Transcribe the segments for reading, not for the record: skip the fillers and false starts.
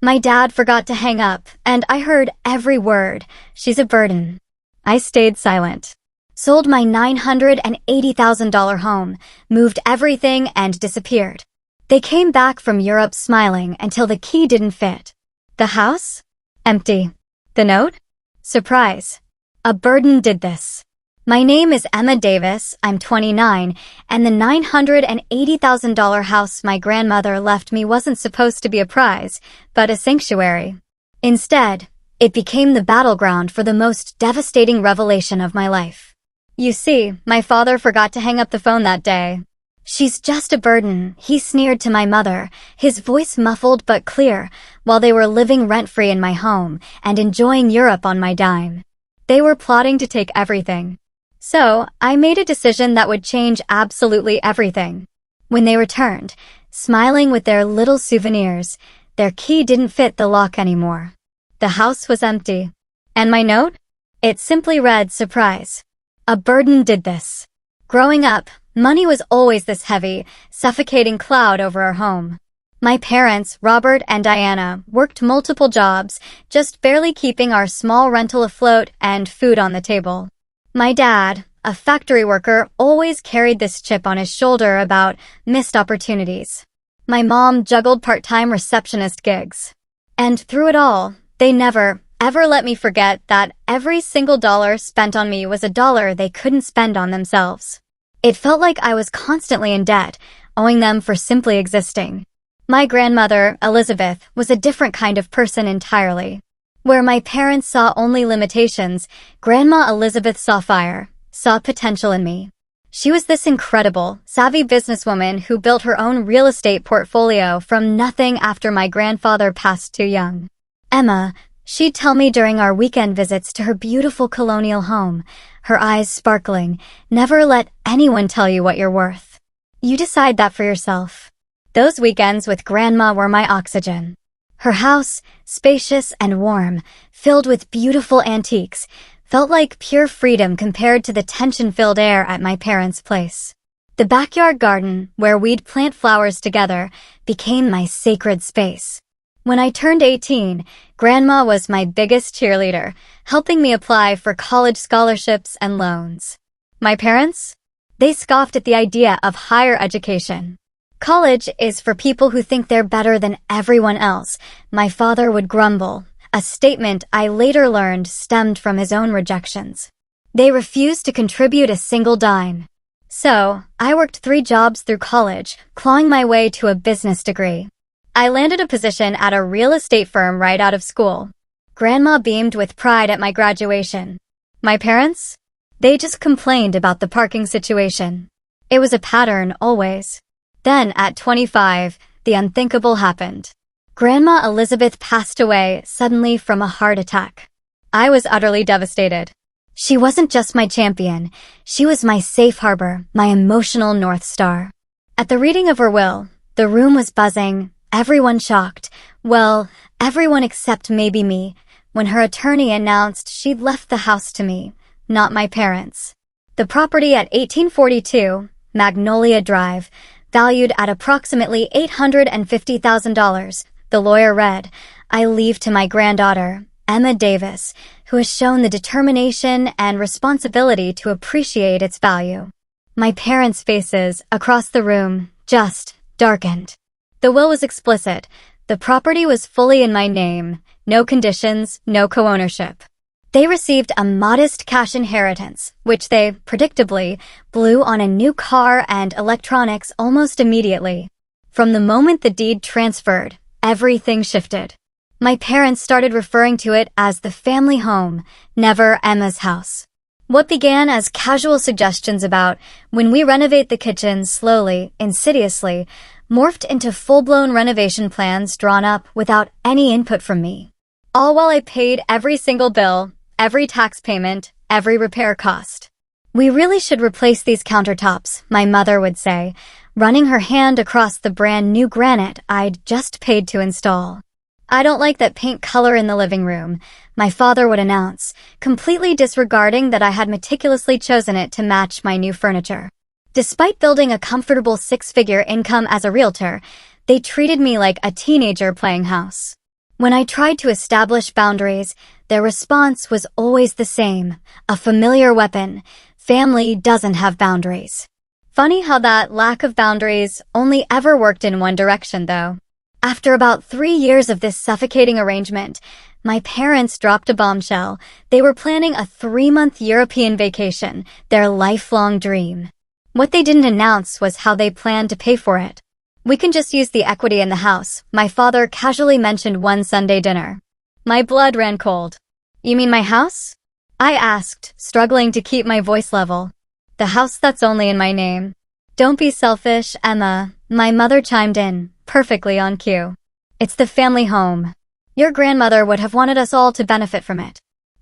My dad forgot to hang up, and I heard every word. She's a burden. I stayed silent. Sold my $980,000 home, moved everything, and disappeared. They came back from Europe smiling until the key didn't fit. The house? Empty. The note? Surprise. A burden did this. My name is Emma Davis, I'm 29, and the $980,000 house my grandmother left me wasn't supposed to be a prize, but a sanctuary. Instead, it became the battleground for the most devastating revelation of my life. You see, my father forgot to hang up the phone that day. She's just a burden, he sneered to my mother, his voice muffled but clear, while they were living rent-free in my home and enjoying Europe on my dime. They were plotting to take everything. So, I made a decision that would change absolutely everything. When they returned, smiling with their little souvenirs, their key didn't fit the lock anymore. The house was empty. And my note? It simply read, surprise. A burden did this. Growing up, money was always this heavy, suffocating cloud over our home. My parents, Robert and Diana, worked multiple jobs, just barely keeping our small rental afloat and food on the table. My dad, a factory worker, always carried this chip on his shoulder about missed opportunities. My mom juggled part-time receptionist gigs. And through it all, they never, ever let me forget that every single dollar spent on me was a dollar they couldn't spend on themselves. It felt like I was constantly in debt, owing them for simply existing. My grandmother, Elizabeth, was a different kind of person entirely. Where my parents saw only limitations, Grandma Elizabeth saw fire, saw potential in me. She was this incredible, savvy businesswoman who built her own real estate portfolio from nothing after my grandfather passed too young. Emma, she'd tell me during our weekend visits to her beautiful colonial home, her eyes sparkling, never let anyone tell you what you're worth. You decide that for yourself. Those weekends with Grandma were my oxygen. Her house, spacious and warm, filled with beautiful antiques, felt like pure freedom compared to the tension-filled air at my parents' place. The backyard garden, where we'd plant flowers together, became my sacred space. When I turned 18, Grandma was my biggest cheerleader, helping me apply for college scholarships and loans. My parents? They scoffed at the idea of higher education. College is for people who think they're better than everyone else, my father would grumble, a statement I later learned stemmed from his own rejections. They refused to contribute a single dime. So, I worked 3 jobs through college, clawing my way to a business degree. I landed a position at a real estate firm right out of school. Grandma beamed with pride at my graduation. My parents? They just complained about the parking situation. It was a pattern, always. Then, at 25, the unthinkable happened. Grandma Elizabeth passed away suddenly from a heart attack. I was utterly devastated. She wasn't just my champion, she was my safe harbor, my emotional North Star. At the reading of her will, the room was buzzing, everyone shocked. Well, everyone except maybe me, when her attorney announced she'd left the house to me, not my parents. The property at 1842, Magnolia Drive, valued at approximately $850,000, the lawyer read, I leave to my granddaughter, Emma Davis, who has shown the determination and responsibility to appreciate its value. My parents' faces, across the room, just darkened. The will was explicit. The property was fully in my name, no conditions, no co-ownership. They received a modest cash inheritance, which they, predictably, blew on a new car and electronics almost immediately. From the moment the deed transferred, everything shifted. My parents started referring to it as the family home, never Emma's house. What began as casual suggestions about, when we renovate the kitchen slowly, insidiously, morphed into full-blown renovation plans drawn up without any input from me. All while I paid every single bill, every tax payment, every repair cost. We really should replace these countertops, my mother would say, running her hand across the brand new granite I'd just paid to install. I don't like that paint color in the living room, my father would announce, completely disregarding that I had meticulously chosen it to match my new furniture. Despite building a comfortable 6-figure income as a realtor, they treated me like a teenager playing house. When I tried to establish boundaries, their response was always the same, a familiar weapon. Family doesn't have boundaries. Funny how that lack of boundaries only ever worked in one direction, though. After about 3 years of this suffocating arrangement, my parents dropped a bombshell. They were planning a 3-month European vacation, their lifelong dream. What they didn't announce was how they planned to pay for it. "We can just use the equity in the house," my father casually mentioned one Sunday dinner. My blood ran cold. "You mean my house?" I asked, struggling to keep my voice level. "The house that's only in my name." "Don't be selfish, Emma," my mother chimed in, perfectly on cue. "It's the family home. Your grandmother would have wanted us all to benefit from it."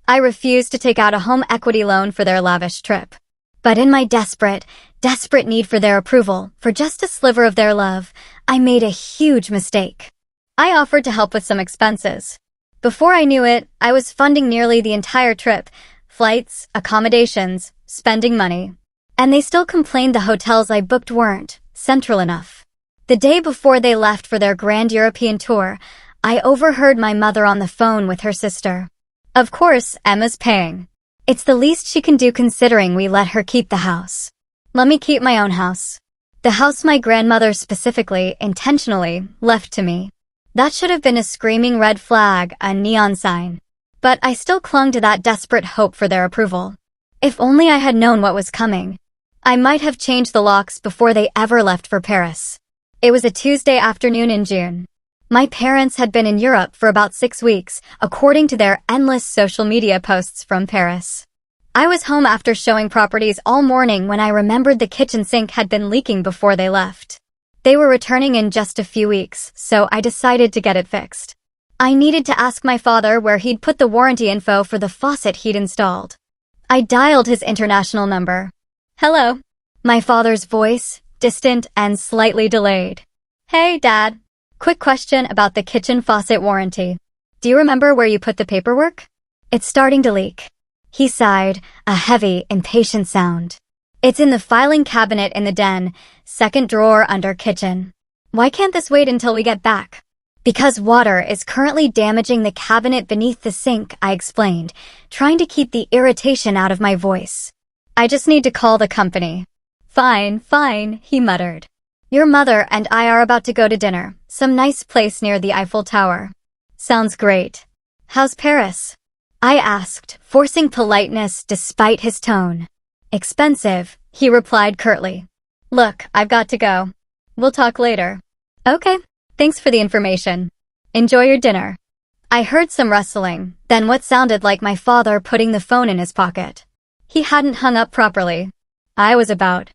I refused to take out a home equity loan for their lavish trip. But in my desperate need for their approval, for just a sliver of their love, I made a huge mistake. I offered to help with some expenses. Before I knew it, I was funding nearly the entire trip, flights, accommodations, spending money. And they still complained the hotels I booked weren't central enough. The day before they left for their grand European tour, I overheard my mother on the phone with her sister. "Of course, Emma's paying. It's the least she can do considering we let her keep the house. Let me keep my own house." The house my grandmother specifically, intentionally, left to me. That should have been a screaming red flag, a neon sign. But I still clung to that desperate hope for their approval. If only I had known what was coming. I might have changed the locks before they ever left for Paris. It was a Tuesday afternoon in June. My parents had been in Europe for about 6 weeks, according to their endless social media posts from Paris. I was home after showing properties all morning when I remembered the kitchen sink had been leaking before they left. They were returning in just a few weeks, so I decided to get it fixed. I needed to ask my father where he'd put the warranty info for the faucet he'd installed. I dialed his international number. "Hello." My father's voice, distant and slightly delayed. "Hey, Dad. Quick question about the kitchen faucet warranty. Do you remember where you put the paperwork? It's starting to leak." He sighed, a heavy, impatient sound. "It's in the filing cabinet in the den, second drawer under kitchen." "Why can't this wait until we get back?" "Because water is currently damaging the cabinet beneath the sink," I explained, trying to keep the irritation out of my voice. "I just need to call the company." Fine, he muttered. "Your mother and I are about to go to dinner, some nice place near the Eiffel Tower." "Sounds great. How's Paris?" I asked, forcing politeness despite his tone. "Expensive," he replied curtly. "Look, I've got to go. We'll talk later." "Okay, thanks for the information. Enjoy your dinner." I heard some rustling, then what sounded like my father putting the phone in his pocket. He hadn't hung up properly. I was about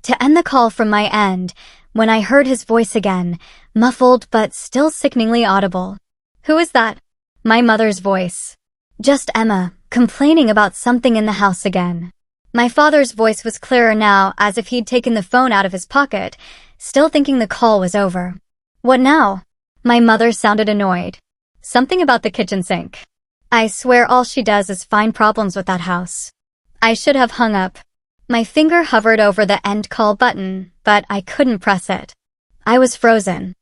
to end the call from my end when I heard his voice again, muffled but still sickeningly audible. "Who is that?" My mother's voice. "Just Emma, complaining about something in the house again." My father's voice was clearer now, as if he'd taken the phone out of his pocket, still thinking the call was over. "What now?" My mother sounded annoyed. "Something about the kitchen sink. I swear all she does is find problems with that house." I should have hung up. My finger hovered over the end call button, but I couldn't press it. I was frozen.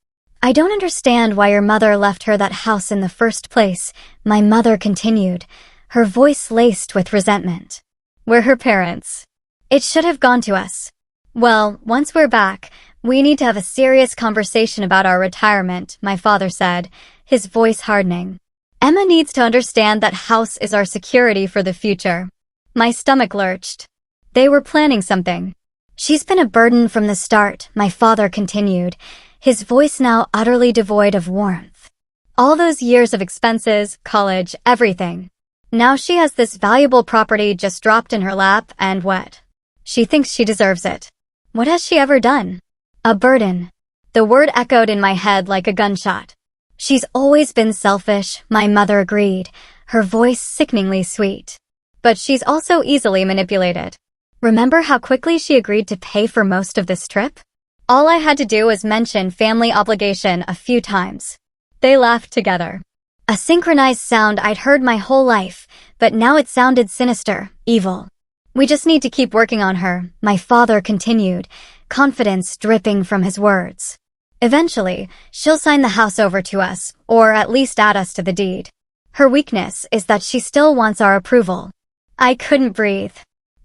"I don't understand why your mother left her that house in the first place," my mother continued, her voice laced with resentment. "We're her parents. It should have gone to us. Well, once we're back, we need to have a serious conversation about our retirement," my father said, his voice hardening. "Emma needs to understand that house is our security for the future." My stomach lurched. They were planning something. "She's been a burden from the start," my father continued, his voice now utterly devoid of warmth. "All those years of expenses, college, everything. Now she has this valuable property just dropped in her lap, and what? She thinks she deserves it. What has she ever done? A burden." The word echoed in my head like a gunshot. "She's always been selfish," my mother agreed, her voice sickeningly sweet. "But she's also easily manipulated. Remember how quickly she agreed to pay for most of this trip? All I had to do was mention family obligation a few times. They laughed together. A synchronized sound I'd heard my whole life, but now it sounded sinister, evil. "We just need to keep working on her," my father continued, confidence dripping from his words. Eventually, she'll sign the house over to us, or at least add us to the deed. Her weakness is that she still wants our approval. I couldn't breathe.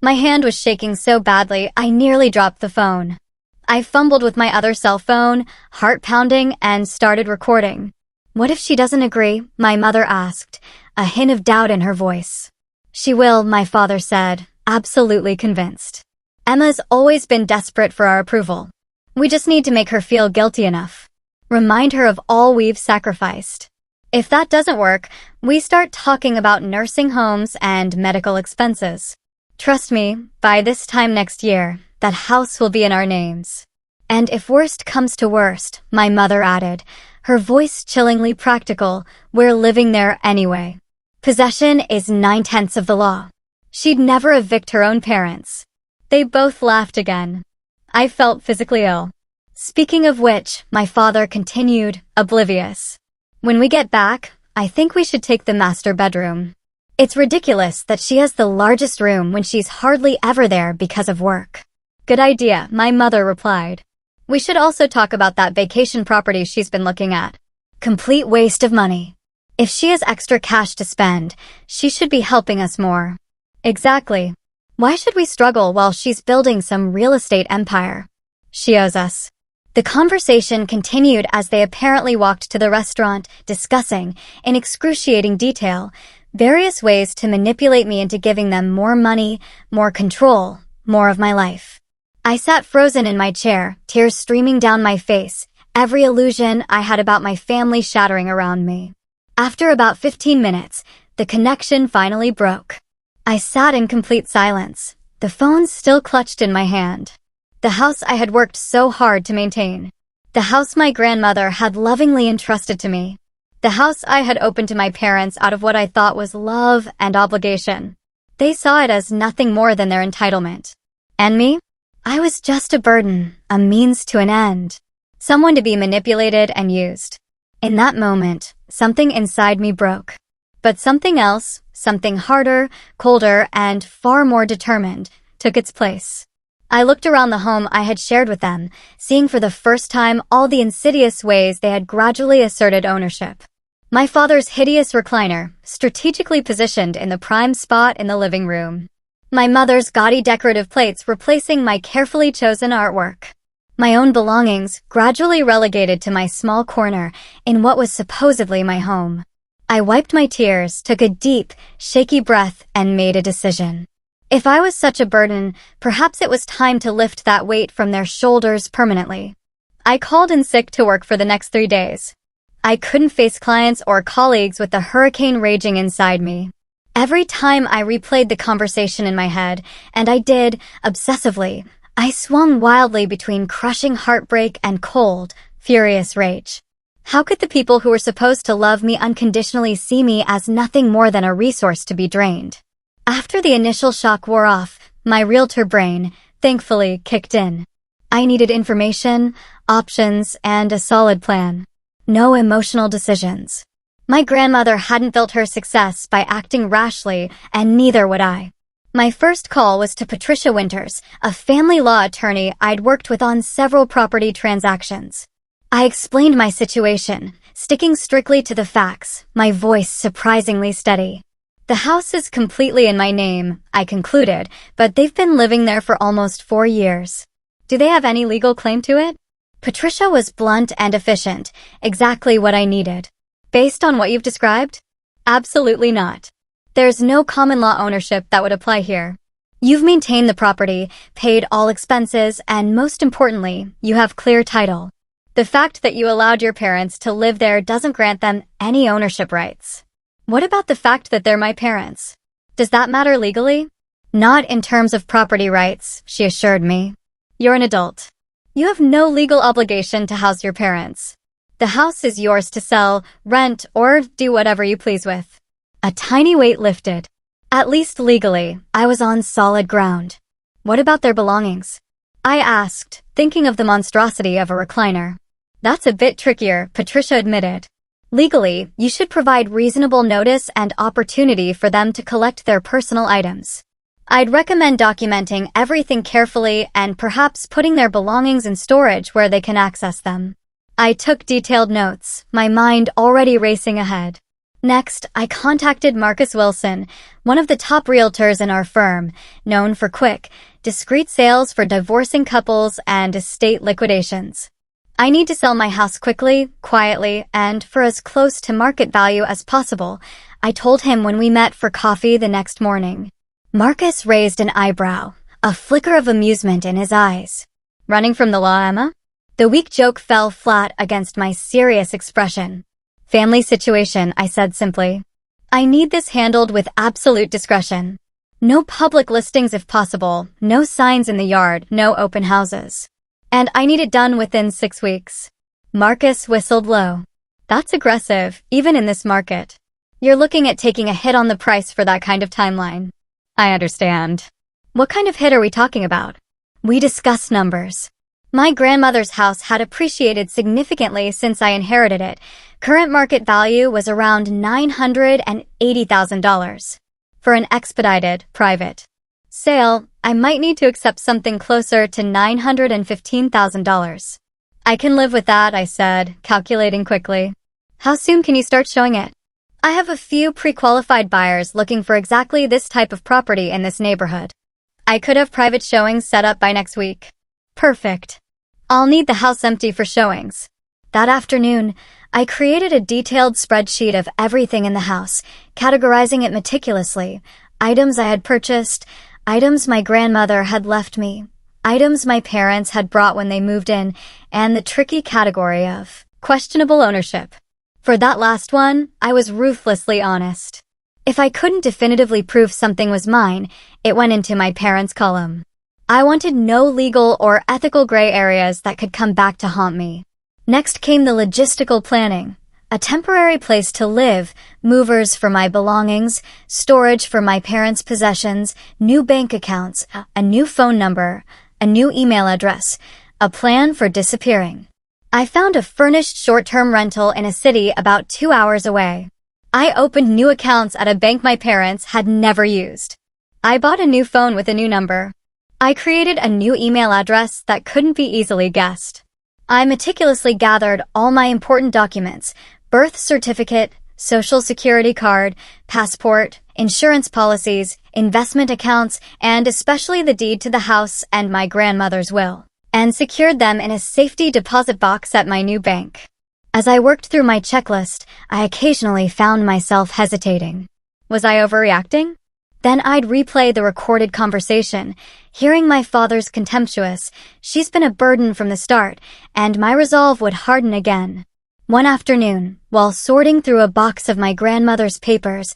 My hand was shaking so badly I nearly dropped the phone. I fumbled with my other cell phone, heart pounding, and started recording. What if she doesn't agree? My mother asked, a hint of doubt in her voice. She will, my father said, absolutely convinced. Emma's always been desperate for our approval. We just need to make her feel guilty enough. Remind her of all we've sacrificed. If that doesn't work, we start talking about nursing homes and medical expenses. Trust me, by this time next year, that house will be in our names. And if worst comes to worst, my mother added, her voice chillingly practical, we're living there anyway. Possession is 9/10 of the law. She'd never evict her own parents. They both laughed again. I felt physically ill. Speaking of which, my father continued, oblivious. When we get back, I think we should take the master bedroom. It's ridiculous that she has the largest room when she's hardly ever there because of work. Good idea, my mother replied. We should also talk about that vacation property she's been looking at. Complete waste of money. If she has extra cash to spend, she should be helping us more. Exactly. Why should we struggle while she's building some real estate empire? She owes us. The conversation continued as they apparently walked to the restaurant, discussing, in excruciating detail, various ways to manipulate me into giving them more money, more control, more of my life. I sat frozen in my chair, tears streaming down my face, every illusion I had about my family shattering around me. After about 15 minutes, the connection finally broke. I sat in complete silence, the phone still clutched in my hand. The house I had worked so hard to maintain. The house my grandmother had lovingly entrusted to me. The house I had opened to my parents out of what I thought was love and obligation. They saw it as nothing more than their entitlement. And me? I was just a burden, a means to an end. Someone to be manipulated and used. In that moment, something inside me broke. But something else, something harder, colder, and far more determined, took its place. I looked around the home I had shared with them, seeing for the first time all the insidious ways they had gradually asserted ownership. My father's hideous recliner, strategically positioned in the prime spot in the living room. My mother's gaudy decorative plates replacing my carefully chosen artwork. My own belongings gradually relegated to my small corner in what was supposedly my home. I wiped my tears, took a deep, shaky breath, and made a decision. If I was such a burden, perhaps it was time to lift that weight from their shoulders permanently. I called in sick to work for the next 3 days. I couldn't face clients or colleagues with the hurricane raging inside me. Every time I replayed the conversation in my head, and I did, obsessively, I swung wildly between crushing heartbreak and cold, furious rage. How could the people who were supposed to love me unconditionally see me as nothing more than a resource to be drained? After the initial shock wore off, my realtor brain, thankfully, kicked in. I needed information, options, and a solid plan. No emotional decisions. My grandmother hadn't built her success by acting rashly, and neither would I. My first call was to Patricia Winters, a family law attorney I'd worked with on several property transactions. I explained my situation, sticking strictly to the facts, my voice surprisingly steady. The house is completely in my name, I concluded, but they've been living there for almost 4 years. Do they have any legal claim to it? Patricia was blunt and efficient, exactly what I needed. Based on what you've described? Absolutely not. There's no common law ownership that would apply here. You've maintained the property, paid all expenses, and most importantly, you have clear title. The fact that you allowed your parents to live there doesn't grant them any ownership rights. What about the fact that they're my parents? Does that matter legally? Not in terms of property rights, she assured me. You're an adult. You have no legal obligation to house your parents. The house is yours to sell, rent, or do whatever you please with. A tiny weight lifted. At least legally, I was on solid ground. What about their belongings? I asked, thinking of the monstrosity of a recliner. That's a bit trickier, Patricia admitted. Legally, you should provide reasonable notice and opportunity for them to collect their personal items. I'd recommend documenting everything carefully and perhaps putting their belongings in storage where they can access them. I took detailed notes, my mind already racing ahead. Next, I contacted Marcus Wilson, one of the top realtors in our firm, known for quick, discreet sales for divorcing couples and estate liquidations. I need to sell my house quickly, quietly, and for as close to market value as possible, I told him when we met for coffee the next morning. Marcus raised an eyebrow, a flicker of amusement in his eyes. Running from the law, Emma? The weak joke fell flat against my serious expression. Family situation, I said simply. I need this handled with absolute discretion. No public listings if possible, no signs in the yard, no open houses. And I need it done within 6 weeks. Marcus whistled low. That's aggressive, even in this market. You're looking at taking a hit on the price for that kind of timeline. I understand. What kind of hit are we talking about? We discussed numbers. My grandmother's house had appreciated significantly since I inherited it. Current market value was around $980,000. For an expedited, private sale, I might need to accept something closer to $915,000. I can live with that, I said, calculating quickly. How soon can you start showing it? I have a few pre-qualified buyers looking for exactly this type of property in this neighborhood. I could have private showings set up by next week. Perfect. I'll need the house empty for showings. That afternoon, I created a detailed spreadsheet of everything in the house, categorizing it meticulously. Items I had purchased, items my grandmother had left me, items my parents had brought when they moved in, and the tricky category of questionable ownership. For that last one, I was ruthlessly honest. If I couldn't definitively prove something was mine, it went into my parents' column. I wanted no legal or ethical gray areas that could come back to haunt me. Next came the logistical planning. A temporary place to live, movers for my belongings, storage for my parents' possessions, new bank accounts, a new phone number, a new email address, a plan for disappearing. I found a furnished short-term rental in a city about 2 hours away. I opened new accounts at a bank my parents had never used. I bought a new phone with a new number. I created a new email address that couldn't be easily guessed. I meticulously gathered all my important documents, birth certificate, social security card, passport, insurance policies, investment accounts, and especially the deed to the house and my grandmother's will, and secured them in a safety deposit box at my new bank. As I worked through my checklist, I occasionally found myself hesitating. Was I overreacting? Then I'd replay the recorded conversation, hearing my father's contemptuous, "She's been a burden from the start," and my resolve would harden again. One afternoon, while sorting through a box of my grandmother's papers,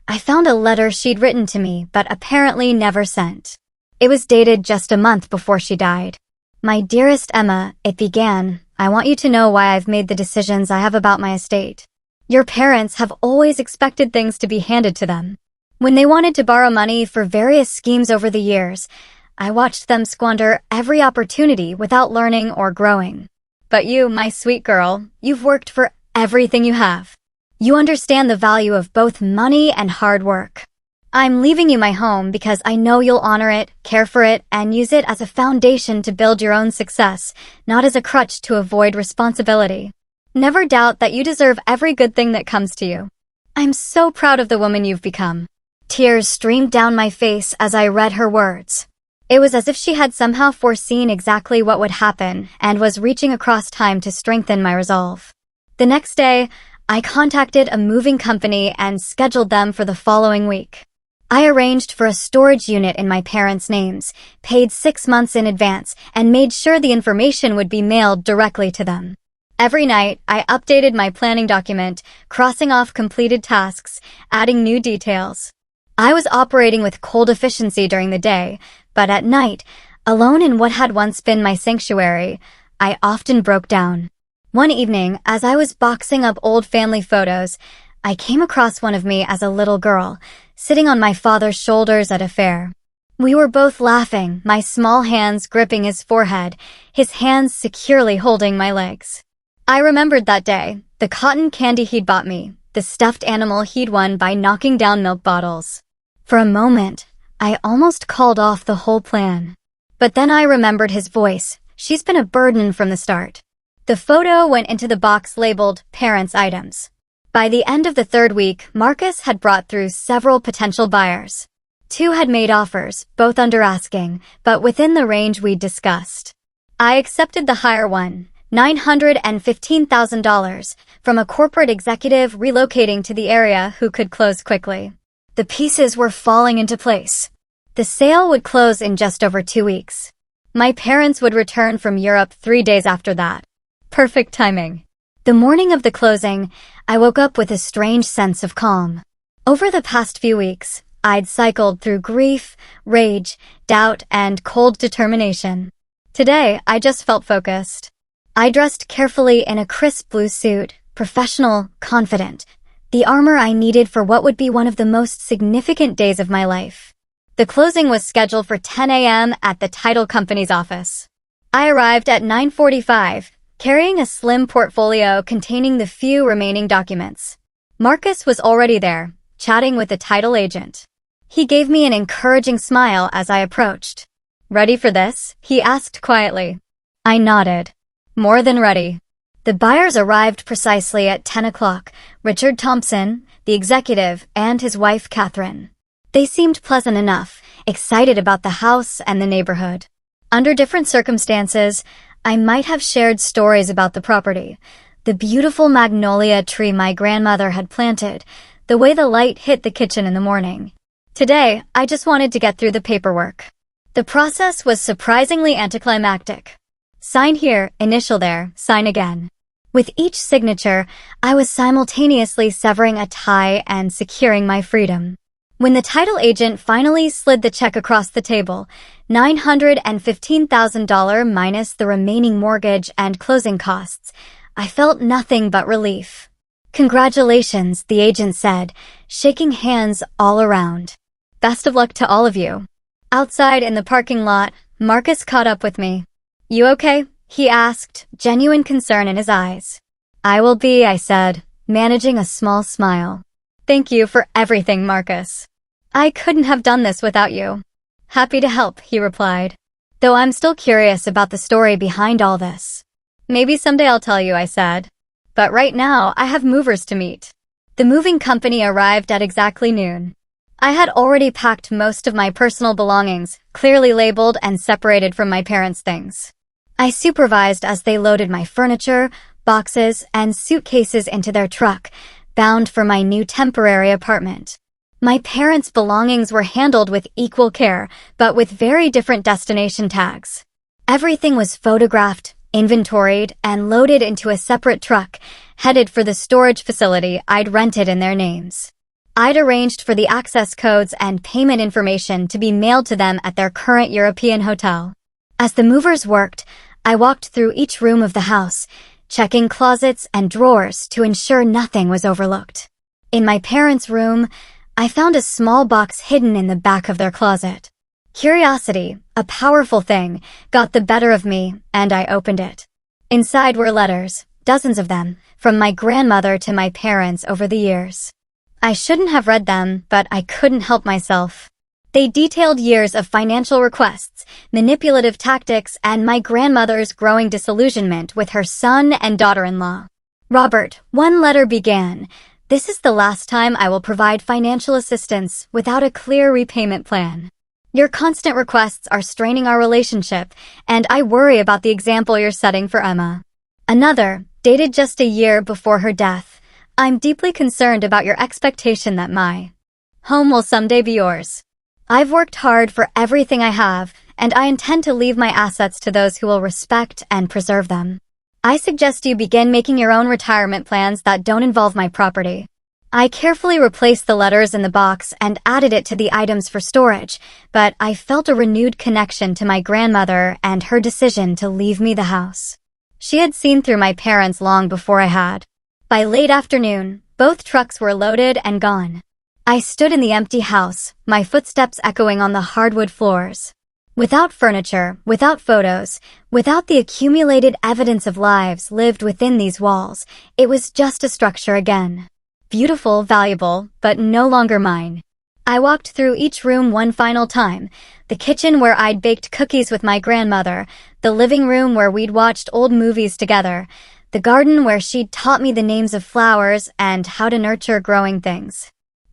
I found a letter she'd written to me but apparently never sent. It was dated just a month before she died. "My dearest Emma," it began, "I want you to know why I've made the decisions I have about my estate. Your parents have always expected things to be handed to them. When they wanted to borrow money for various schemes over the years, I watched them squander every opportunity without learning or growing. But you, my sweet girl, you've worked for everything you have. You understand the value of both money and hard work. I'm leaving you my home because I know you'll honor it, care for it, and use it as a foundation to build your own success, not as a crutch to avoid responsibility. Never doubt that you deserve every good thing that comes to you. I'm so proud of the woman you've become." Tears streamed down my face as I read her words. It was as if she had somehow foreseen exactly what would happen and was reaching across time to strengthen my resolve. The next day, I contacted a moving company and scheduled them for the following week. I arranged for a storage unit in my parents' names, paid 6 months in advance, and made sure the information would be mailed directly to them. Every night, I updated my planning document, crossing off completed tasks, adding new details. I was operating with cold efficiency during the day, but at night, alone in what had once been my sanctuary, I often broke down. One evening, as I was boxing up old family photos, I came across one of me as a little girl, sitting on my father's shoulders at a fair. We were both laughing, my small hands gripping his forehead, his hands securely holding my legs. I remembered that day, the cotton candy he'd bought me, the stuffed animal he'd won by knocking down milk bottles. For a moment, I almost called off the whole plan. But then I remembered his voice. "She's been a burden from the start." The photo went into the box labeled Parents' Items. By the end of the third week, Marcus had brought through several potential buyers. 2 had made offers, both under asking, but within the range we'd discussed. I accepted the higher one, $915,000, from a corporate executive relocating to the area who could close quickly. The pieces were falling into place. The sale would close in just over 2 weeks. My parents would return from Europe 3 days after that. Perfect timing. The morning of the closing, I woke up with a strange sense of calm. Over the past few weeks, I'd cycled through grief, rage, doubt, and cold determination. Today, I just felt focused. I dressed carefully in a crisp blue suit, professional, confident, the armor I needed for what would be one of the most significant days of my life. The closing was scheduled for 10 a.m. at the title company's office. I arrived at 9:45, carrying a slim portfolio containing the few remaining documents. Marcus was already there, chatting with the title agent. He gave me an encouraging smile as I approached. "Ready for this?" he asked quietly. I nodded. More than ready. The buyers arrived precisely at 10 o'clock, Richard Thompson, the executive, and his wife Catherine. They seemed pleasant enough, excited about the house and the neighborhood. Under different circumstances, I might have shared stories about the property, the beautiful magnolia tree my grandmother had planted, the way the light hit the kitchen in the morning. Today, I just wanted to get through the paperwork. The process was surprisingly anticlimactic. Sign here, initial there, sign again. With each signature, I was simultaneously severing a tie and securing my freedom. When the title agent finally slid the check across the table, $915,000 minus the remaining mortgage and closing costs, I felt nothing but relief. "Congratulations," the agent said, shaking hands all around. "Best of luck to all of you." Outside in the parking lot, Marcus caught up with me. "You okay?" he asked, genuine concern in his eyes. "I will be," I said, managing a small smile. "Thank you for everything, Marcus. I couldn't have done this without you." "Happy to help," he replied. "Though I'm still curious about the story behind all this." "Maybe someday I'll tell you," I said. "But right now, I have movers to meet." The moving company arrived at exactly noon. I had already packed most of my personal belongings, clearly labeled and separated from my parents' things. I supervised as they loaded my furniture, boxes, and suitcases into their truck, bound for my new temporary apartment. My parents' belongings were handled with equal care, but with very different destination tags. Everything was photographed, inventoried, and loaded into a separate truck, headed for the storage facility I'd rented in their names. I'd arranged for the access codes and payment information to be mailed to them at their current European hotel. As the movers worked, I walked through each room of the house, checking closets and drawers to ensure nothing was overlooked. In my parents' room, I found a small box hidden in the back of their closet. Curiosity, a powerful thing, got the better of me, and I opened it. Inside were letters, dozens of them, from my grandmother to my parents over the years. I shouldn't have read them, but I couldn't help myself. They detailed years of financial requests, manipulative tactics, and my grandmother's growing disillusionment with her son and daughter-in-law. "Robert," one letter began, "this is the last time I will provide financial assistance without a clear repayment plan. Your constant requests are straining our relationship, and I worry about the example you're setting for Emma." Another, dated just a year before her death, "I'm deeply concerned about your expectation that my home will someday be yours. I've worked hard for everything I have, and I intend to leave my assets to those who will respect and preserve them. I suggest you begin making your own retirement plans that don't involve my property." I carefully replaced the letters in the box and added it to the items for storage, but I felt a renewed connection to my grandmother and her decision to leave me the house. She had seen through my parents long before I had. By late afternoon, both trucks were loaded and gone. I stood in the empty house, my footsteps echoing on the hardwood floors. Without furniture, without photos, without the accumulated evidence of lives lived within these walls, it was just a structure again. Beautiful, valuable, but no longer mine. I walked through each room one final time. The kitchen where I'd baked cookies with my grandmother, the living room where we'd watched old movies together, the garden where she'd taught me the names of flowers and how to nurture growing things.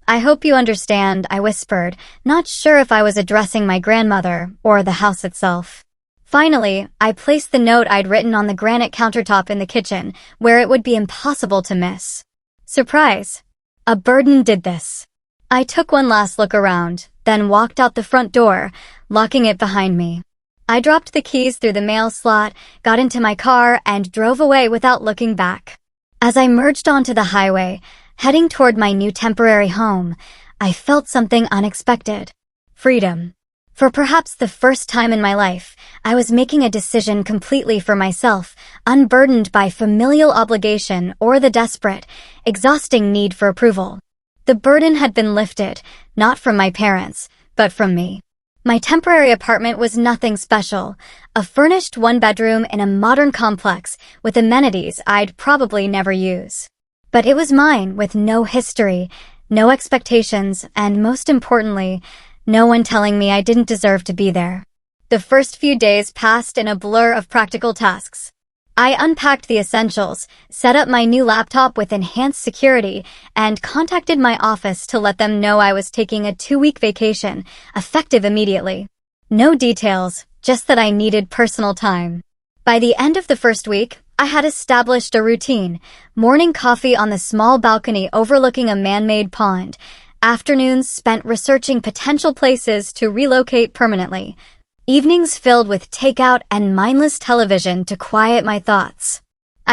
"I hope you understand," I whispered, not sure if I was addressing my grandmother or the house itself. Finally, I placed the note I'd written on the granite countertop in the kitchen, where it would be impossible to miss. Surprise! A burden did this. I took one last look around, then walked out the front door, locking it behind me. I dropped the keys through the mail slot, got into my car, and drove away without looking back. As I merged onto the highway, heading toward my new temporary home, I felt something unexpected. Freedom. For perhaps the first time in my life, I was making a decision completely for myself, unburdened by familial obligation or the desperate, exhausting need for approval. The burden had been lifted, not from my parents, but from me. My temporary apartment was nothing special, a furnished one-bedroom in a modern complex with amenities I'd probably never use. But it was mine with no history, no expectations, and most importantly, no one telling me I didn't deserve to be there. The first few days passed in a blur of practical tasks. I unpacked the essentials, set up my new laptop with enhanced security, and contacted my office to let them know I was taking a 2-week vacation, effective immediately. No details, just that I needed personal time. By the end of the first week, I had established a routine: morning coffee on the small balcony overlooking a man-made pond, afternoons spent researching potential places to relocate permanently, evenings filled with takeout and mindless television to quiet my thoughts.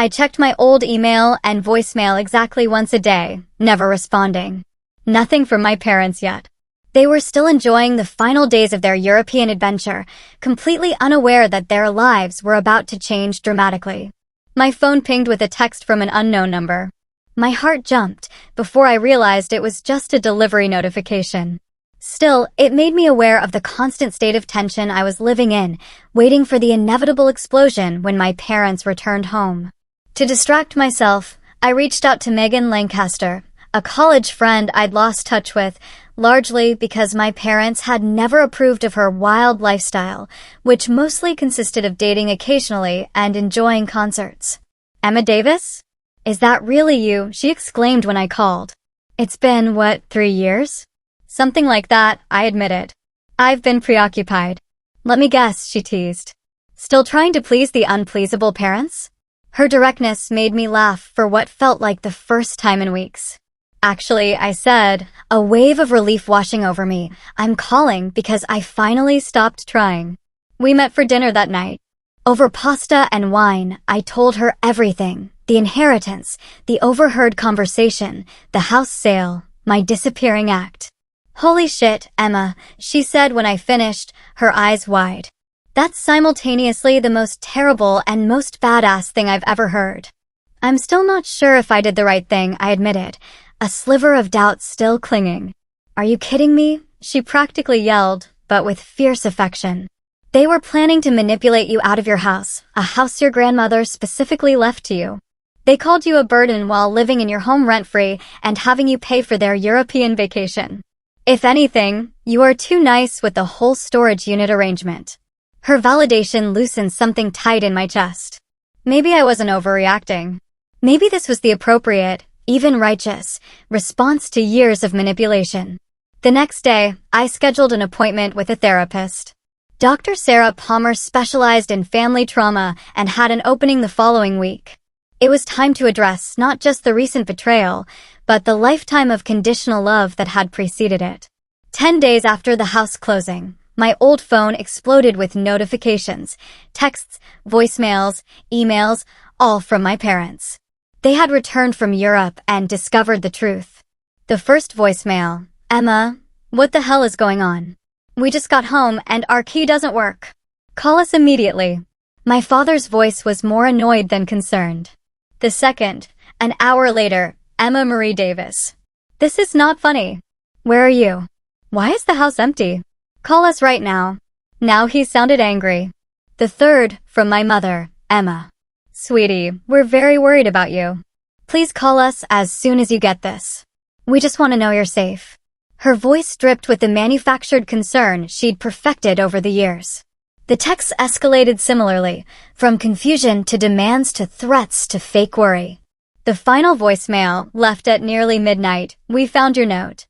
I checked my old email and voicemail exactly once a day, never responding. Nothing from my parents yet. They were still enjoying the final days of their European adventure, completely unaware that their lives were about to change dramatically. My phone pinged with a text from an unknown number. My heart jumped before I realized it was just a delivery notification. Still, it made me aware of the constant state of tension I was living in, waiting for the inevitable explosion when my parents returned home. To distract myself, I reached out to Megan Lancaster, a college friend I'd lost touch with, largely because my parents had never approved of her wild lifestyle, which mostly consisted of dating occasionally and enjoying concerts. "Emma Davis? Is that really you?" she exclaimed when I called. "It's been, 3 years?" "Something like that," I admitted. "I've been preoccupied." "Let me guess," she teased. "Still trying to please the unpleasable parents?" Her directness made me laugh for what felt like the first time in weeks. "Actually," I said, a wave of relief washing over me, "I'm calling because I finally stopped trying." We met for dinner that night. Over pasta and wine, I told her everything: the inheritance, the overheard conversation, the house sale, my disappearing act. "Holy shit, Emma," she said when I finished, her eyes wide. "That's simultaneously the most terrible and most badass thing I've ever heard." "I'm still not sure if I did the right thing," I admitted, a sliver of doubt still clinging. "Are you kidding me?" she practically yelled, but with fierce affection. "They were planning to manipulate you out of your house, a house your grandmother specifically left to you. They called you a burden while living in your home rent-free and having you pay for their European vacation. If anything, you are too nice with the whole storage unit arrangement." Her validation loosened something tight in my chest. Maybe I wasn't overreacting. Maybe this was the appropriate, even righteous, response to years of manipulation. The next day, I scheduled an appointment with a therapist. Dr. Sarah Palmer specialized in family trauma and had an opening the following week. It was time to address not just the recent betrayal, but the lifetime of conditional love that had preceded it. 10 days after the house closing, my old phone exploded with notifications, texts, voicemails, emails, all from my parents. They had returned from Europe and discovered the truth. The first voicemail: "Emma, what the hell is going on? We just got home and our key doesn't work. Call us immediately." My father's voice was more annoyed than concerned. The second, an hour later: "Emma Marie Davis. This is not funny. Where are you? Why is the house empty? Call us right now." Now he sounded angry. The third, from my mother: "Emma. Sweetie, we're very worried about you. Please call us as soon as you get this. We just want to know you're safe." Her voice dripped with the manufactured concern she'd perfected over the years. The texts escalated similarly, from confusion to demands to threats to fake worry. The final voicemail, left at nearly midnight: "We found your note.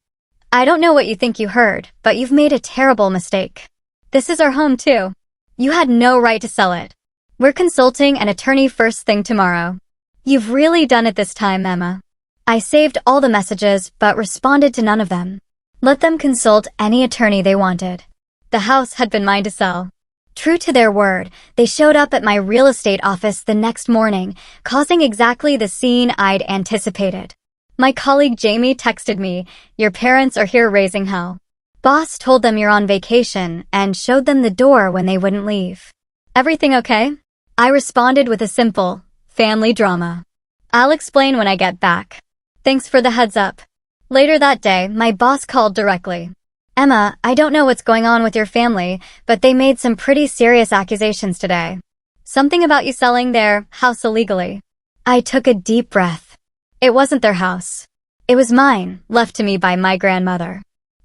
I don't know what you think you heard, but you've made a terrible mistake. This is our home too. You had no right to sell it. We're consulting an attorney first thing tomorrow. You've really done it this time, Emma." I saved all the messages but responded to none of them. Let them consult any attorney they wanted. The house had been mine to sell. True to their word, they showed up at my real estate office the next morning, causing exactly the scene I'd anticipated. My colleague Jamie texted me, "Your parents are here raising hell." Boss told them you're on vacation and showed them the door when they wouldn't leave. "Everything okay?" I responded with a simple, "Family drama. I'll explain when I get back. Thanks for the heads up." Later that day, my boss called directly. "Emma, I don't know what's going on with your family, but they made some pretty serious accusations today. Something about you selling their house illegally." I took a deep breath. It wasn't their house. It was mine, left to me by my grandmother.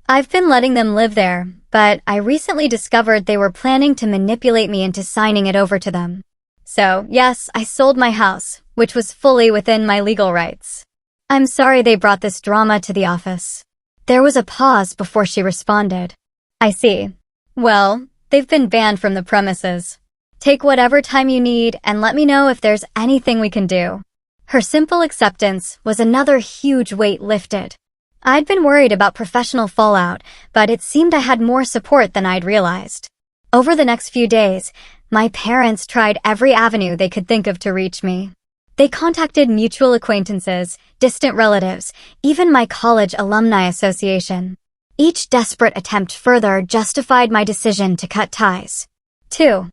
I've been letting them live there, but I recently discovered they were planning to manipulate me into signing it over to them. So, yes, I sold my house, which was fully within my legal rights. "I'm sorry they brought this drama to the office." There was a pause before she responded. "I see. Well, they've been banned from the premises. Take whatever time you need and let me know if there's anything we can do." Her simple acceptance was another huge weight lifted. I'd been worried about professional fallout, but it seemed I had more support than I'd realized. Over the next few days, my parents tried every avenue they could think of to reach me. They contacted mutual acquaintances, distant relatives, even my college alumni association. Each desperate attempt further justified my decision to cut ties. 2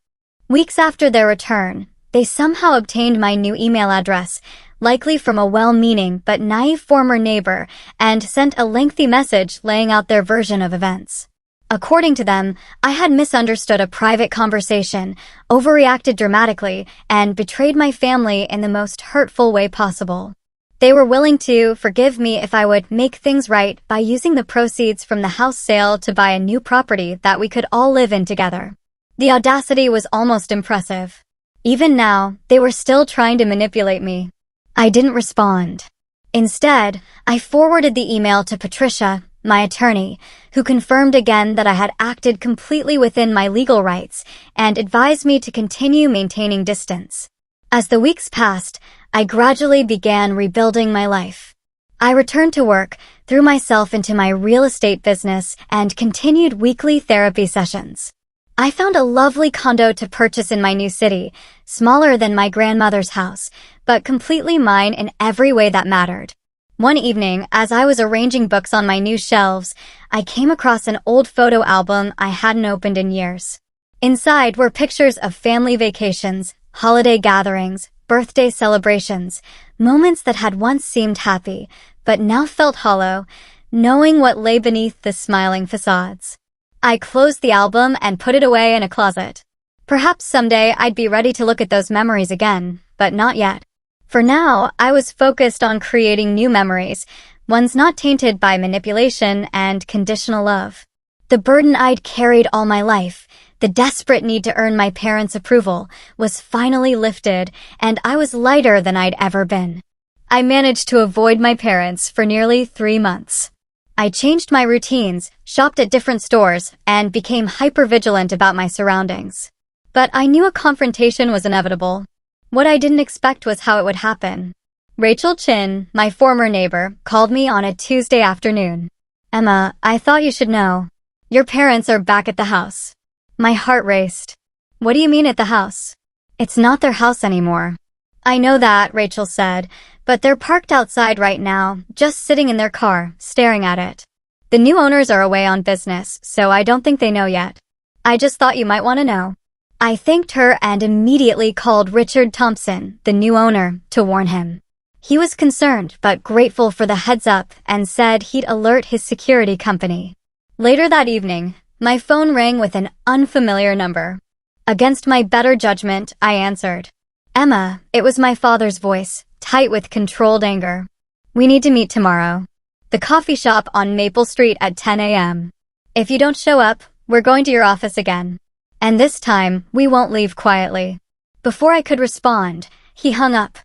weeks after their return, they somehow obtained my new email address, likely from a well-meaning but naive former neighbor, and sent a lengthy message laying out their version of events. According to them, I had misunderstood a private conversation, overreacted dramatically, and betrayed my family in the most hurtful way possible. They were willing to forgive me if I would make things right by using the proceeds from the house sale to buy a new property that we could all live in together. The audacity was almost impressive. Even now, they were still trying to manipulate me. I didn't respond. Instead, I forwarded the email to Patricia, my attorney, who confirmed again that I had acted completely within my legal rights and advised me to continue maintaining distance. As the weeks passed, I gradually began rebuilding my life. I returned to work, threw myself into my real estate business, and continued weekly therapy sessions. I found a lovely condo to purchase in my new city, smaller than my grandmother's house, but completely mine in every way that mattered. One evening, as I was arranging books on my new shelves, I came across an old photo album I hadn't opened in years. Inside were pictures of family vacations, holiday gatherings, birthday celebrations, moments that had once seemed happy, but now felt hollow, knowing what lay beneath the smiling facades. I closed the album and put it away in a closet. Perhaps someday I'd be ready to look at those memories again, but not yet. For now, I was focused on creating new memories, ones not tainted by manipulation and conditional love. The burden I'd carried all my life, the desperate need to earn my parents' approval, was finally lifted, and I was lighter than I'd ever been. I managed to avoid my parents for nearly 3 months. I changed my routines, shopped at different stores, and became hyper-vigilant about my surroundings. But I knew a confrontation was inevitable. What I didn't expect was how it would happen. Rachel Chin, my former neighbor, called me on a Tuesday afternoon. "Emma, I thought you should know. Your parents are back at the house." My heart raced. "What do you mean at the house?" "It's not their house anymore." "I know that," Rachel said, "but they're parked outside right now, just sitting in their car, staring at it. The new owners are away on business, so I don't think they know yet. I just thought you might want to know." I thanked her and immediately called Richard Thompson, the new owner, to warn him. He was concerned but grateful for the heads up and said he'd alert his security company. Later that evening, my phone rang with an unfamiliar number. Against my better judgment, I answered. "Emma," it was my father's voice, tight with controlled anger. "We need to meet tomorrow." The coffee shop on Maple Street at 10 a.m. If you don't show up, we're going to your office again. And this time, we won't leave quietly. Before I could respond, he hung up.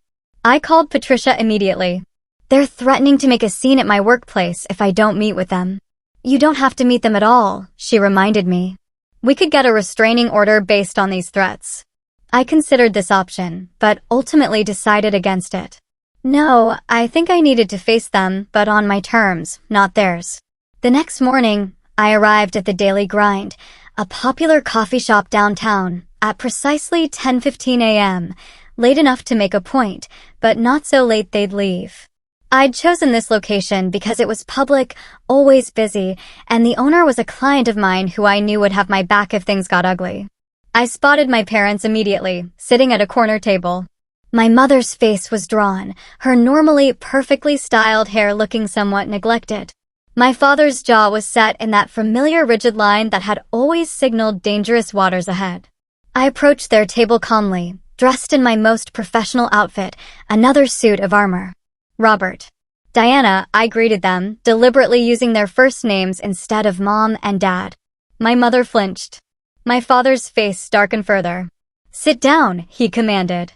I called Patricia immediately. They're threatening to make a scene at my workplace if I don't meet with them. You don't have to meet them at all, she reminded me. We could get a restraining order based on these threats. I considered this option, but ultimately decided against it. No, I think I needed to face them, but on my terms, not theirs. The next morning, I arrived at the Daily Grind, a popular coffee shop downtown, at precisely 10:15 a.m., late enough to make a point, but not so late they'd leave. I'd chosen this location because it was public, always busy, and the owner was a client of mine who I knew would have my back if things got ugly. I spotted my parents immediately, sitting at a corner table. My mother's face was drawn, her normally perfectly styled hair looking somewhat neglected. My father's jaw was set in that familiar rigid line that had always signaled dangerous waters ahead. I approached their table calmly, dressed in my most professional outfit, another suit of armor. Robert. Diana, I greeted them, deliberately using their first names instead of Mom and Dad. My mother flinched. My father's face darkened further. Sit down, he commanded.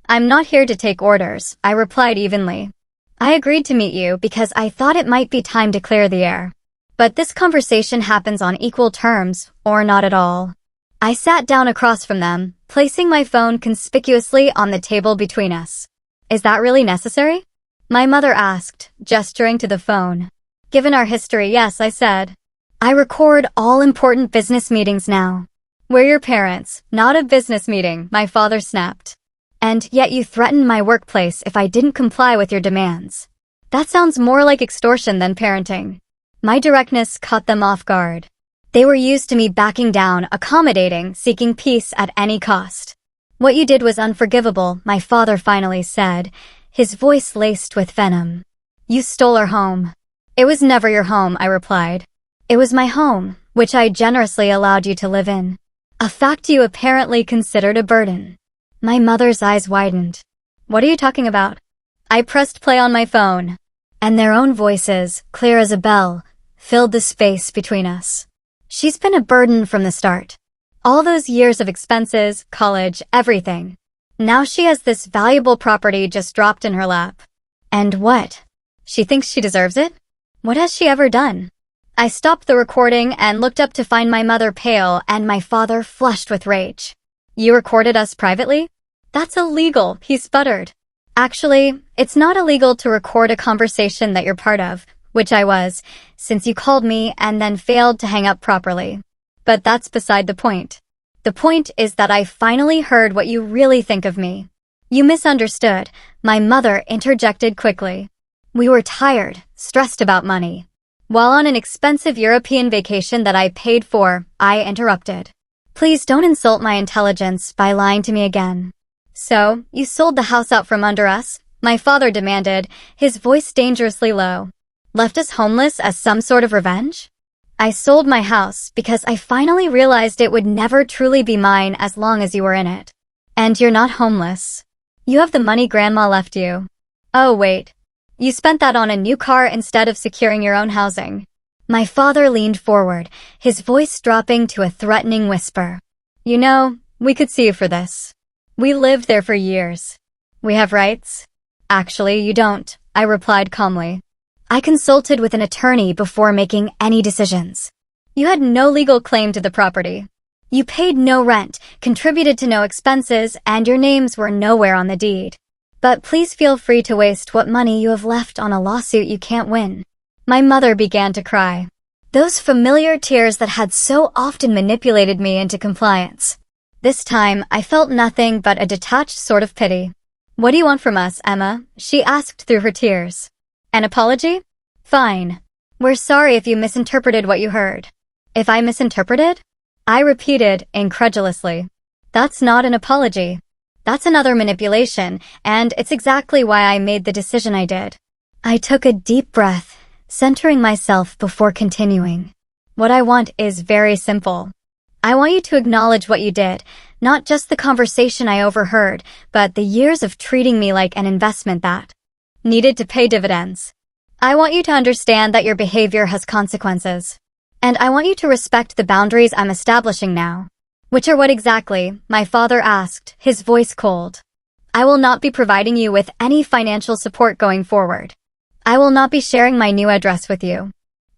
I'm not here to take orders, I replied evenly. I agreed to meet you because I thought it might be time to clear the air. But this conversation happens on equal terms, or not at all. I sat down across from them, placing my phone conspicuously on the table between us. Is that really necessary? My mother asked, gesturing to the phone. Given our history, yes, I said. I record all important business meetings now. We're your parents, not a business meeting, my father snapped. And yet you threatened my workplace if I didn't comply with your demands. That sounds more like extortion than parenting. My directness caught them off guard. They were used to me backing down, accommodating, seeking peace at any cost. What you did was unforgivable, my father finally said, his voice laced with venom. You stole our home. It was never your home, I replied. It was my home, which I generously allowed you to live in. A fact you apparently considered a burden. My mother's eyes widened. What are you talking about? I pressed play on my phone, and their own voices, clear as a bell, filled the space between us. She's been a burden from the start. All those years of expenses, college, everything. Now she has this valuable property just dropped in her lap. And what? She thinks she deserves it? What has she ever done? I stopped the recording and looked up to find my mother pale and my father flushed with rage. You recorded us privately? That's illegal, he sputtered. Actually, it's not illegal to record a conversation that you're part of, which I was, since you called me and then failed to hang up properly. But that's beside the point. The point is that I finally heard what you really think of me. You misunderstood, my mother interjected quickly. We were tired, stressed about money. While on an expensive European vacation that I paid for, I interrupted. Please don't insult my intelligence by lying to me again. So, you sold the house out from under us? My father demanded, his voice dangerously low. Left us homeless as some sort of revenge? I sold my house because I finally realized it would never truly be mine as long as you were in it. And you're not homeless. You have the money Grandma left you. Oh wait. You spent that on a new car instead of securing your own housing. My father leaned forward, his voice dropping to a threatening whisper. You know, we could see you for this. We lived there for years. We have rights? Actually, you don't, I replied calmly. I consulted with an attorney before making any decisions. You had no legal claim to the property. You paid no rent, contributed to no expenses, and your names were nowhere on the deed. But please feel free to waste what money you have left on a lawsuit you can't win. My mother began to cry. Those familiar tears that had so often manipulated me into compliance. This time, I felt nothing but a detached sort of pity. What do you want from us, Emma? She asked through her tears. An apology? Fine. We're sorry if you misinterpreted what you heard. If I misinterpreted? I repeated, incredulously. That's not an apology. That's another manipulation, and it's exactly why I made the decision I did. I took a deep breath, centering myself before continuing. What I want is very simple. I want you to acknowledge what you did, not just the conversation I overheard, but the years of treating me like an investment that needed to pay dividends. I want you to understand that your behavior has consequences. And I want you to respect the boundaries I'm establishing now. Which are what exactly? My father asked, his voice cold. I will not be providing you with any financial support going forward. I will not be sharing my new address with you.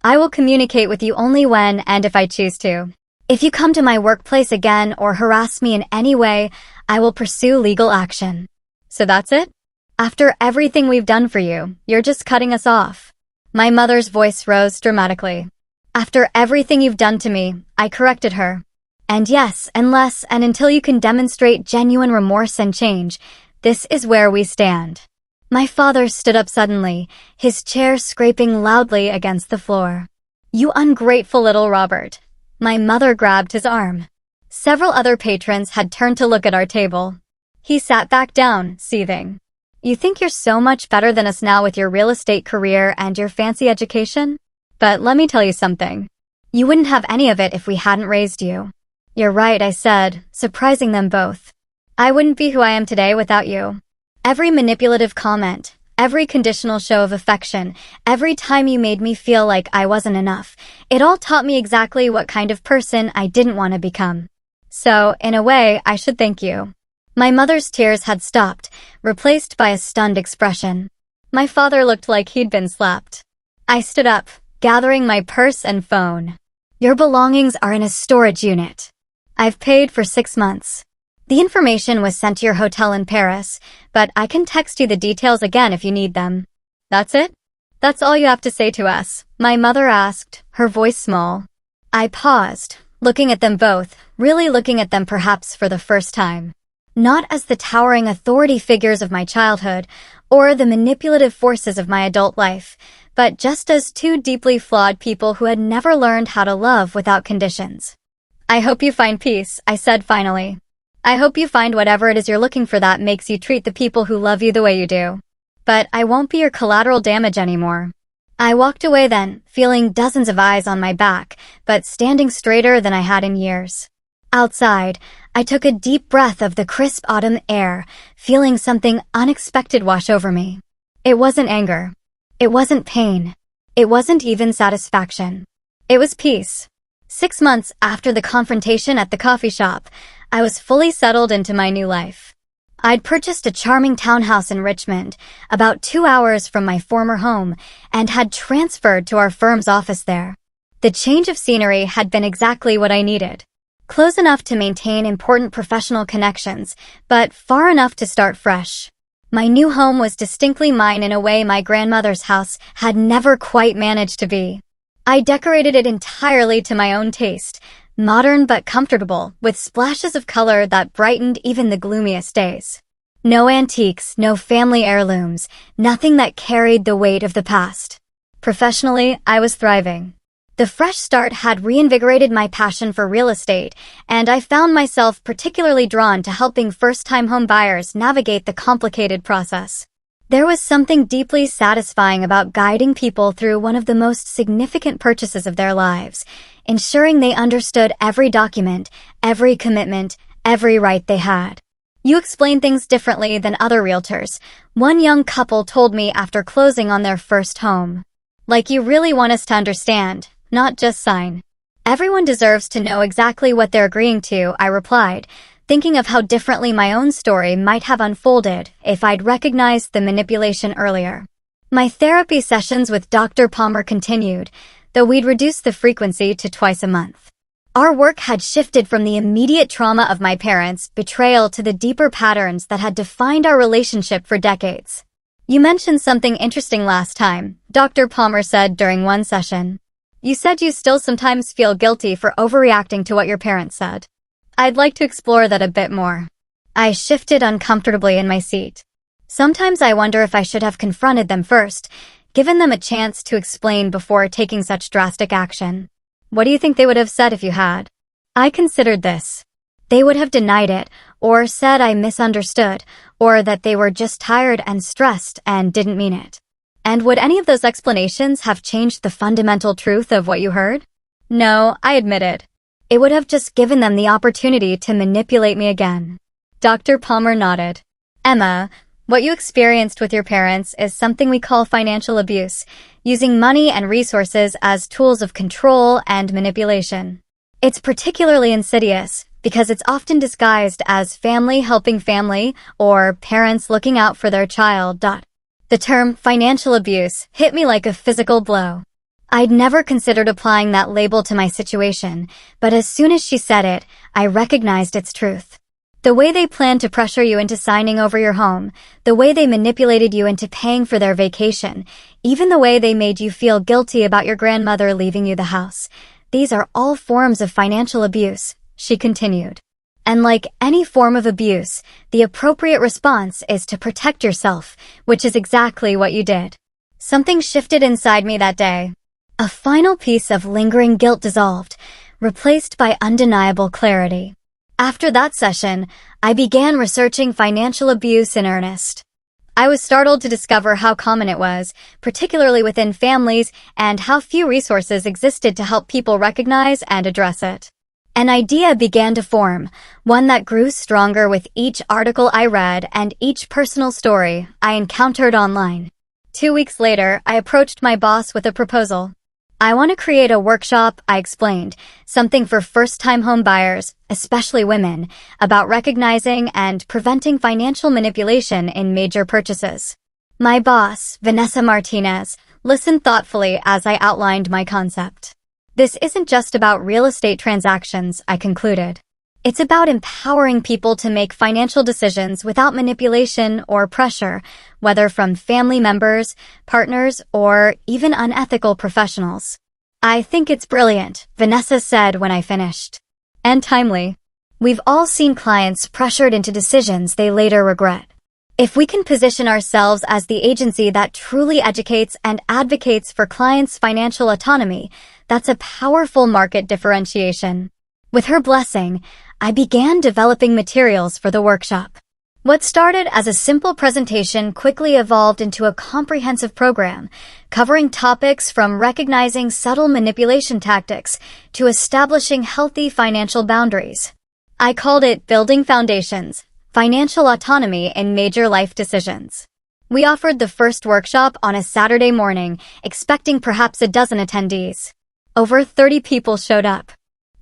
I will communicate with you only when and if I choose to. If you come to my workplace again or harass me in any way, I will pursue legal action. So that's it? After everything we've done for you, you're just cutting us off. My mother's voice rose dramatically. After everything you've done to me, I corrected her. And yes, unless and until you can demonstrate genuine remorse and change, this is where we stand. My father stood up suddenly, his chair scraping loudly against the floor. You ungrateful little Robert. My mother grabbed his arm. Several other patrons had turned to look at our table. He sat back down, seething. You think you're so much better than us now with your real estate career and your fancy education? But let me tell you something. You wouldn't have any of it if we hadn't raised you. You're right, I said, surprising them both. I wouldn't be who I am today without you. Every manipulative comment, every conditional show of affection, every time you made me feel like I wasn't enough, it all taught me exactly what kind of person I didn't want to become. So, in a way, I should thank you. My mother's tears had stopped, replaced by a stunned expression. My father looked like he'd been slapped. I stood up, gathering my purse and phone. Your belongings are in a storage unit. I've paid for 6 months. The information was sent to your hotel in Paris, but I can text you the details again if you need them. That's it? That's all you have to say to us? My mother asked, her voice small. I paused, looking at them both, really looking at them perhaps for the first time. Not as the towering authority figures of my childhood, or the manipulative forces of my adult life, but just as two deeply flawed people who had never learned how to love without conditions. I hope you find peace, I said finally. I hope you find whatever it is you're looking for that makes you treat the people who love you the way you do. But I won't be your collateral damage anymore. I walked away then, feeling dozens of eyes on my back, but standing straighter than I had in years. Outside, I took a deep breath of the crisp autumn air, feeling something unexpected wash over me. It wasn't anger. It wasn't pain. It wasn't even satisfaction. It was peace. 6 months after the confrontation at the coffee shop, I was fully settled into my new life. I'd purchased a charming townhouse in Richmond, about 2 hours from my former home, and had transferred to our firm's office there. The change of scenery had been exactly what I needed. Close enough to maintain important professional connections, but far enough to start fresh. My new home was distinctly mine in a way my grandmother's house had never quite managed to be. I decorated it entirely to my own taste, modern but comfortable, with splashes of color that brightened even the gloomiest days. No antiques, no family heirlooms, nothing that carried the weight of the past. Professionally, I was thriving. The fresh start had reinvigorated my passion for real estate, and I found myself particularly drawn to helping first-time home buyers navigate the complicated process. There was something deeply satisfying about guiding people through one of the most significant purchases of their lives, ensuring they understood every document, every commitment, every right they had. You explain things differently than other realtors, one young couple told me after closing on their first home. Like you really want us to understand, not just sign. Everyone deserves to know exactly what they're agreeing to, I replied, thinking of how differently my own story might have unfolded if I'd recognized the manipulation earlier. My therapy sessions with Dr. Palmer continued, though we'd reduced the frequency to twice a month. Our work had shifted from the immediate trauma of my parents' betrayal to the deeper patterns that had defined our relationship for decades. You mentioned something interesting last time, Dr. Palmer said during one session. You said you still sometimes feel guilty for overreacting to what your parents said. I'd like to explore that a bit more. I shifted uncomfortably in my seat. Sometimes I wonder if I should have confronted them first, given them a chance to explain before taking such drastic action. What do you think they would have said if you had? I considered this. They would have denied it, or said I misunderstood, or that they were just tired and stressed and didn't mean it. And would any of those explanations have changed the fundamental truth of what you heard? No, I admitted. It would have just given them the opportunity to manipulate me again. Dr. Palmer nodded. Emma, What you experienced with your parents is something we call financial abuse, using money and resources as tools of control and manipulation. It's particularly insidious because it's often disguised as family helping family or parents looking out for their child. The term financial abuse hit me like a physical blow. I'd never considered applying that label to my situation, but as soon as she said it, I recognized its truth. The way they planned to pressure you into signing over your home, the way they manipulated you into paying for their vacation, even the way they made you feel guilty about your grandmother leaving you the house. These are all forms of financial abuse, she continued. And like any form of abuse, the appropriate response is to protect yourself, which is exactly what you did. Something shifted inside me that day. A final piece of lingering guilt dissolved, replaced by undeniable clarity. After that session, I began researching financial abuse in earnest. I was startled to discover how common it was, particularly within families, and how few resources existed to help people recognize and address it. An idea began to form, one that grew stronger with each article I read and each personal story I encountered online. 2 weeks later, I approached my boss with a proposal. I want to create a workshop, I explained, something for first-time home buyers, especially women, about recognizing and preventing financial manipulation in major purchases. My boss, Vanessa Martinez, listened thoughtfully as I outlined my concept. This isn't just about real estate transactions, I concluded. It's about empowering people to make financial decisions without manipulation or pressure, whether from family members, partners, or even unethical professionals. I think it's brilliant, Vanessa said when I finished. And timely. We've all seen clients pressured into decisions they later regret. If we can position ourselves as the agency that truly educates and advocates for clients' financial autonomy, that's a powerful market differentiation. With her blessing, I began developing materials for the workshop. What started as a simple presentation quickly evolved into a comprehensive program, covering topics from recognizing subtle manipulation tactics to establishing healthy financial boundaries. I called it Building Foundations, Financial Autonomy in Major Life Decisions. We offered the first workshop on a Saturday morning, expecting perhaps a dozen attendees. Over 30 people showed up.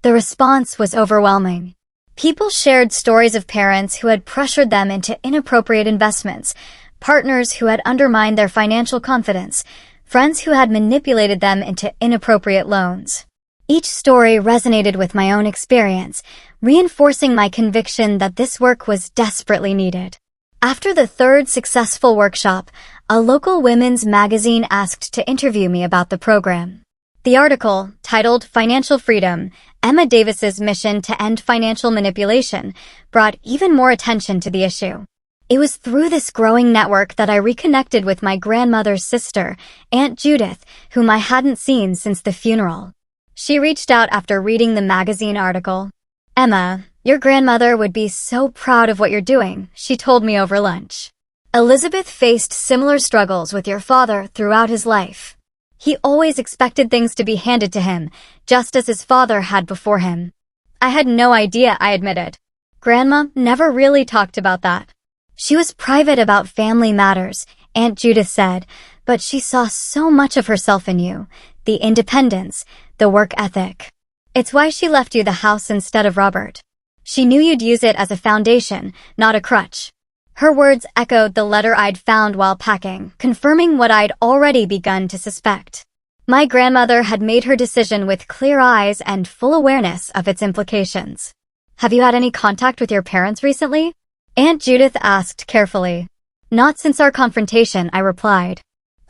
The response was overwhelming. People shared stories of parents who had pressured them into inappropriate investments, partners who had undermined their financial confidence, friends who had manipulated them into inappropriate loans. Each story resonated with my own experience, reinforcing my conviction that this work was desperately needed. After the third successful workshop, a local women's magazine asked to interview me about the program. The article, titled Financial Freedom, Emma Davis's Mission to End Financial Manipulation, brought even more attention to the issue. It was through this growing network that I reconnected with my grandmother's sister, Aunt Judith, whom I hadn't seen since the funeral. She reached out after reading the magazine article. "Emma, your grandmother would be so proud of what you're doing," she told me over lunch. "Elizabeth faced similar struggles with your father throughout his life. He always expected things to be handed to him, just as his father had before him." I had no idea, I admitted. Grandma never really talked about that. She was private about family matters, Aunt Judith said, but she saw so much of herself in you, the independence, the work ethic. It's why she left you the house instead of Robert. She knew you'd use it as a foundation, not a crutch. Her words echoed the letter I'd found while packing, confirming what I'd already begun to suspect. My grandmother had made her decision with clear eyes and full awareness of its implications. "Have you had any contact with your parents recently?" Aunt Judith asked carefully. "Not since our confrontation," I replied.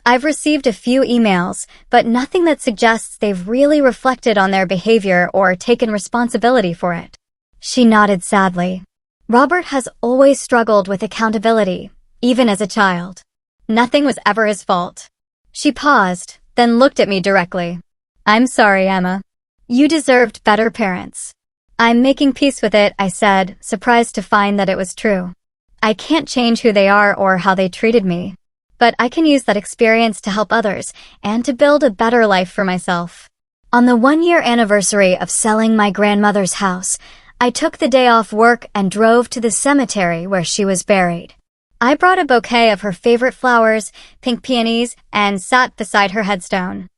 "I've received a few emails, but nothing that suggests they've really reflected on their behavior or taken responsibility for it." She nodded sadly. "Robert has always struggled with accountability, even as a child. Nothing was ever his fault." She paused, then looked at me directly. "I'm sorry, Emma. You deserved better parents." "I'm making peace with it," I said, surprised to find that it was true. "I can't change who they are or how they treated me, but I can use that experience to help others and to build a better life for myself." On the 1-year anniversary of selling my grandmother's house, I took the day off work and drove to the cemetery where she was buried. I brought a bouquet of her favorite flowers, pink peonies, and sat beside her headstone.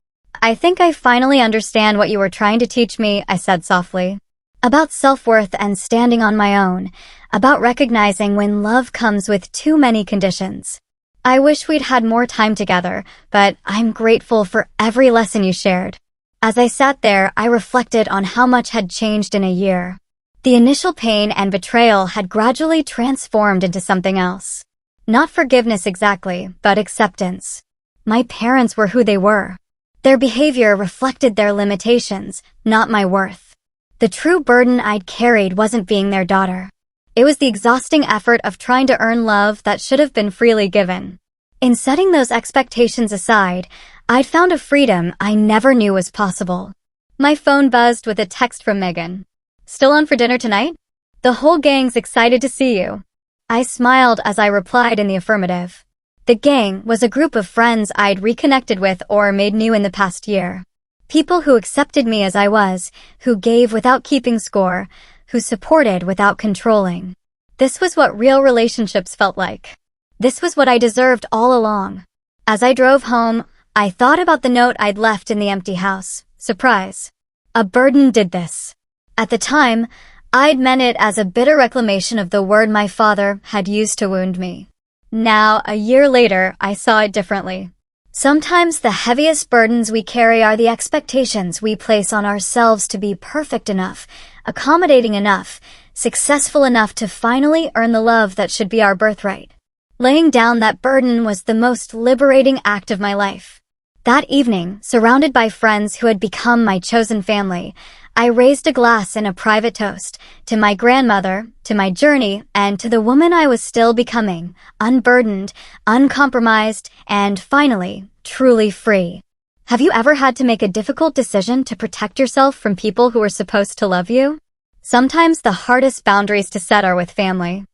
I think I finally understand what you were trying to teach me, I said softly. About self-worth and standing on my own. About recognizing when love comes with too many conditions. I wish we'd had more time together, but I'm grateful for every lesson you shared. As I sat there, I reflected on how much had changed in a year. The initial pain and betrayal had gradually transformed into something else. Not forgiveness exactly, but acceptance. My parents were who they were. Their behavior reflected their limitations, not my worth. The true burden I'd carried wasn't being their daughter. It was the exhausting effort of trying to earn love that should have been freely given. In setting those expectations aside, I'd found a freedom I never knew was possible. My phone buzzed with a text from Megan. Still on for dinner tonight? The whole gang's excited to see you. I smiled as I replied in the affirmative. The gang was a group of friends I'd reconnected with or made new in the past year. People who accepted me as I was, who gave without keeping score, who supported without controlling. This was what real relationships felt like. This was what I deserved all along. As I drove home, I thought about the note I'd left in the empty house. Surprise. A burden did this. At the time, I'd meant it as a bitter reclamation of the word my father had used to wound me. Now, a year later, I saw it differently. Sometimes the heaviest burdens we carry are the expectations we place on ourselves to be perfect enough, accommodating enough, successful enough to finally earn the love that should be our birthright. Laying down that burden was the most liberating act of my life. That evening, surrounded by friends who had become my chosen family, I raised a glass in a private toast to my grandmother, to my journey, and to the woman I was still becoming, unburdened, uncompromised, and finally, truly free. Have you ever had to make a difficult decision to protect yourself from people who were supposed to love you? Sometimes the hardest boundaries to set are with family.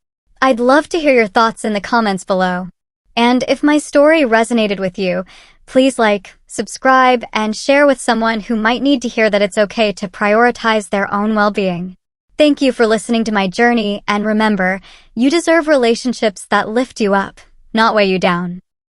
I'd love to hear your thoughts in the comments below. And if my story resonated with you, please like, subscribe, and share with someone who might need to hear that it's okay to prioritize their own well-being. Thank you for listening to my journey, and remember, you deserve relationships that lift you up, not weigh you down.